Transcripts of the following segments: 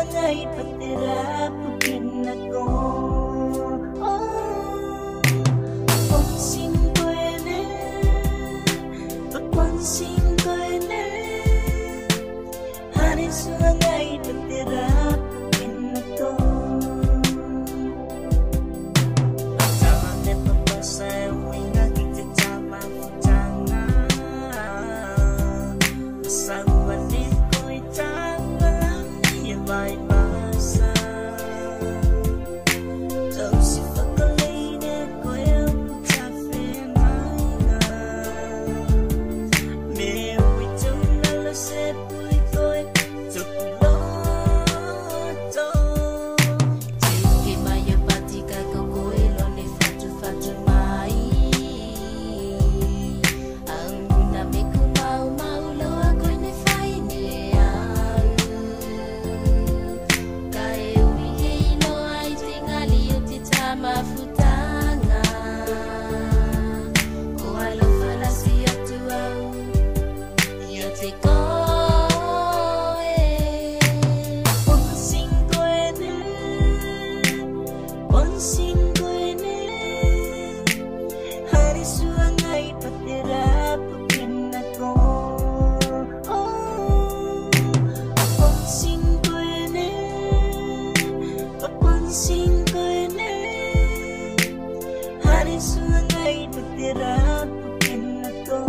suangai patira pukin ako. Pagpansin ko na, pagpansin ko na, hanin suangai patira pukin ako. Pagtawag na papasay, huwag nga kititama ko tanga. Masaguan din ko'y tama lang niya may basa. Tao si pagkalay na ko'y ang pagsafinay na. May witong nalasip ko'y ko'y tukuloto. Tiki maya pati kako'y loni fatu-fatu mai. Ang gunami ko mau-maulo ako'y nifay niyan. Kaya umihilo ay tingali yung titama futanga. Kung alo pala siya tuwaw, yate ko Ponsing ko na, ponsing ko na, hari suangay patira pukin ako. Ponsing ko na, ponsing ko na, hari suangay patira pukin ako.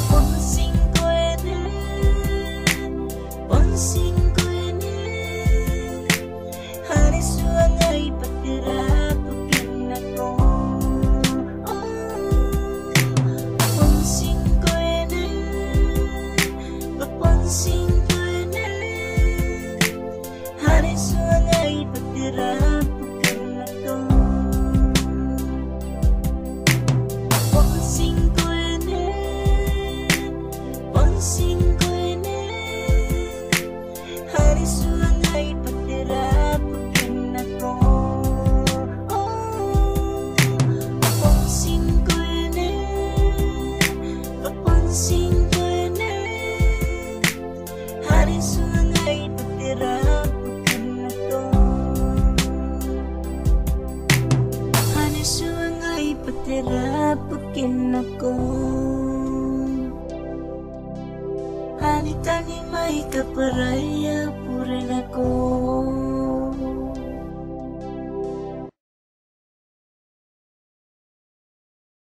Ponsing ko na, ponsing ko na, hari suangay patira pukin ako. Ponsing ko na, ponsing ko na, hari suangay patira pukin ako. Ponsing ko na, ponsing ko na, hari suangay patira pukin ako. Ponsing ko na, ponsing ko na, hari suangay patira pukin ako. Hari suangay patira pukin ako. Hari tani may kaparaya purin ako.